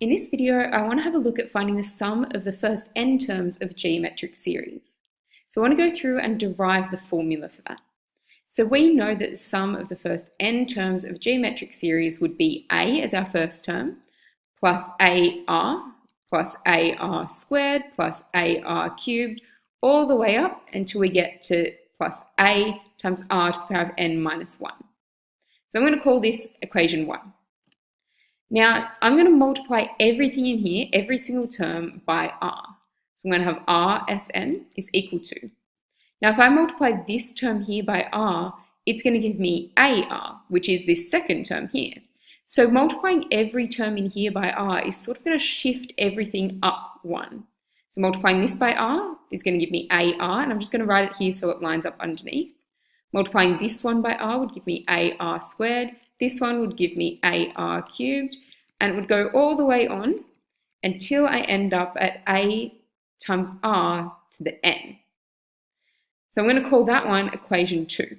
In this video, I want to have a look at finding the sum of the first n terms of a geometric series. So I want to go through and derive the formula for that. So we know that the sum of the first n terms of a geometric series would be a as our first term, plus ar squared, plus ar cubed, all the way up until we get to plus a times r to the power of n minus 1. So I'm going to call this equation 1. Now, I'm going to multiply everything in here, every single term, by r. So I'm going to have rsn is equal to. Now, if I multiply this term here by r, it's going to give me ar, which is this second term here. So multiplying every term in here by r is sort of going to shift everything up 1. So multiplying this by r is going to give me ar, and I'm just going to write it here so it lines up underneath. Multiplying this one by r would give me ar squared. This one would give me ar cubed, and it would go all the way on until I end up at a times r to the n. So I'm going to call that one equation 2.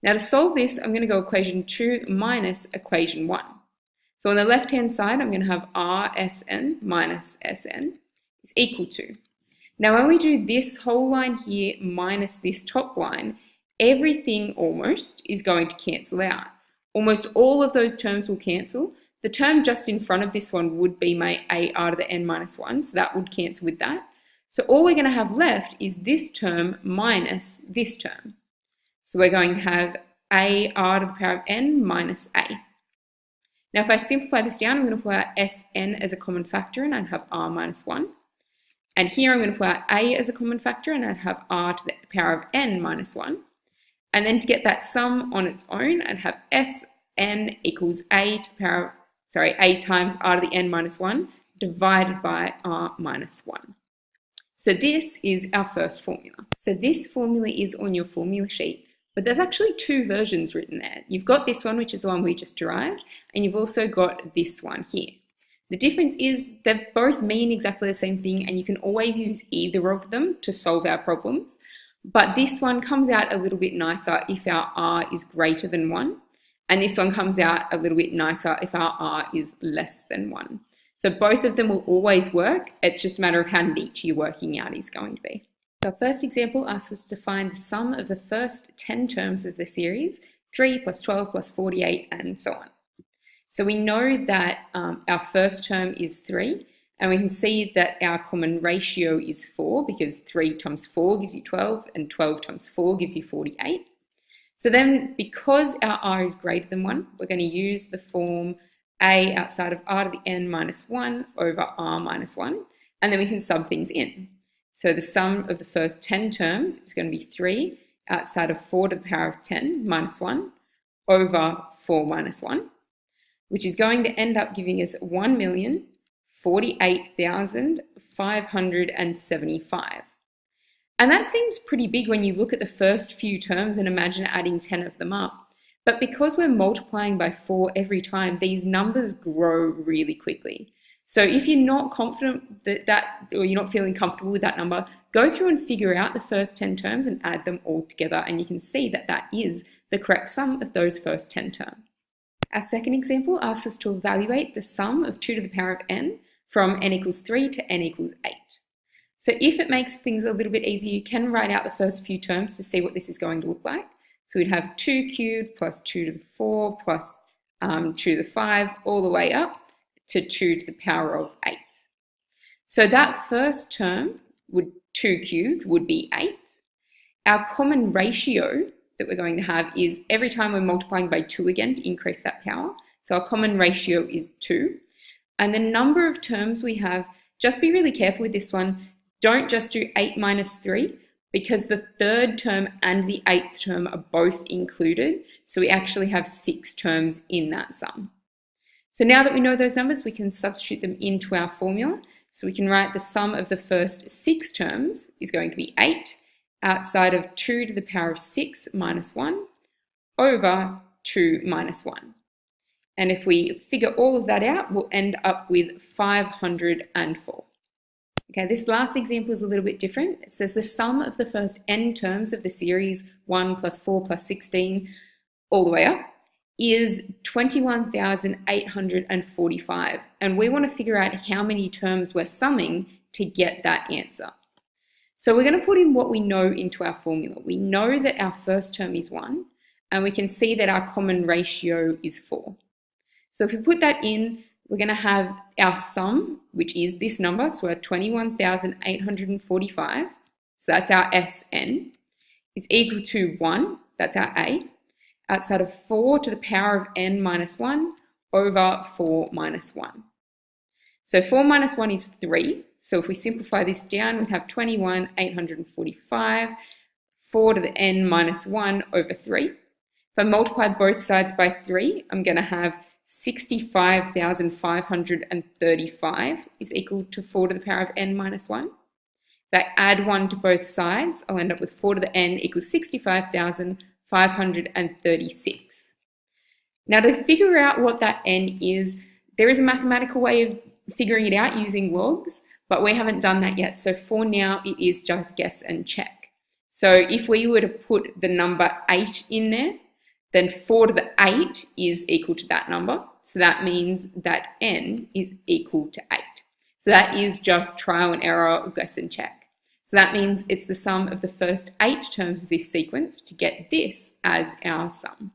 Now to solve this, I'm going to go equation 2 minus equation 1. So on the left-hand side, I'm going to have rsn minus sn is equal to. Now when we do this whole line here minus this top line, everything almost is going to cancel out. Almost all of those terms will cancel. The term just in front of this one would be my ar to the n minus 1, so that would cancel with that. So all we're going to have left is this term minus this term. So we're going to have ar to the power of n minus a. Now if I simplify this down, I'm going to pull out sn as a common factor and I'd have r minus 1. And here I'm going to pull out a as a common factor and I'd have r to the power of n minus 1. And then to get that sum on its own, I'd have Sn equals a times r to the n minus 1 divided by r minus 1. So this is our first formula. So this formula is on your formula sheet, but there's actually two versions written there. You've got this one, which is the one we just derived, and you've also got this one here. The difference is they both mean exactly the same thing, and you can always use either of them to solve our problems. But this one comes out a little bit nicer if our r is greater than 1. And this one comes out a little bit nicer if our r is less than 1. So both of them will always work. It's just a matter of how neat you're working out is going to be. So our first example asks us to find the sum of the first 10 terms of the series, 3 plus 12 plus 48, and so on. So we know that our first term is 3. And we can see that our common ratio is 4 because 3 times 4 gives you 12 and 12 times 4 gives you 48. So then because our r is greater than 1, we're going to use the form a outside of r to the n minus 1 over r minus 1, and then we can sub things in. So the sum of the first 10 terms is going to be 3 outside of 4 to the power of 10 minus 1 over 4 minus 1, which is going to end up giving us 1,048,575. And that seems pretty big when you look at the first few terms and imagine adding 10 of them up. But because we're multiplying by 4 every time, these numbers grow really quickly. So if you're not confident or you're not feeling comfortable with that number, go through and figure out the first 10 terms and add them all together, and you can see that that is the correct sum of those first 10 terms. Our second example asks us to evaluate the sum of 2 to the power of n from n equals 3 to n equals 8. So if it makes things a little bit easier, you can write out the first few terms to see what this is going to look like. So we'd have 2 cubed plus 2 to the 4 plus 2 to the 5 all the way up to 2 to the power of 8. So that first term, 2 cubed, would be 8. Our common ratio that we're going to have is every time we're multiplying by 2 again to increase that power. So our common ratio is 2. And the number of terms we have, just be really careful with this one. Don't just do 8 minus 3 because the third term and the 8th term are both included. So we actually have 6 terms in that sum. So now that we know those numbers, we can substitute them into our formula. So we can write the sum of the first 6 terms is going to be 8 outside of 2 to the power of 6 minus 1 over 2 minus 1. And if we figure all of that out, we'll end up with 504. Okay, this last example is a little bit different. It says the sum of the first n terms of the series 1 plus 4 plus 16 all the way up is 21,845, and we want to figure out how many terms we're summing to get that answer. So we're going to put in what we know into our formula. We know that our first term is 1, and we can see that our common ratio is 4. So if we put that in, we're going to have our sum, which is this number, so our 21,845, so that's our Sn, is equal to 1, that's our A, outside of 4 to the power of n minus 1 over 4 minus 1. So 4 minus 1 is 3. So if we simplify this down, we'd have 21,845, 4 to the n minus 1 over 3. If I multiply both sides by 3, I'm going to have 65,535 is equal to 4 to the power of n minus 1. If I add 1 to both sides, I'll end up with 4 to the n equals 65,536. Now to figure out what that n is, there is a mathematical way of figuring it out using logs, but we haven't done that yet. So for now, it is just guess and check. So if we were to put the number 8 in there, then 4 to the 8 is equal to that number. So that means that n is equal to 8. So that is just trial and error, guess and check. So that means it's the sum of the first 8 terms of this sequence to get this as our sum.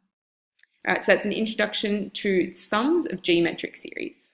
All right, so that's an introduction to sums of geometric series.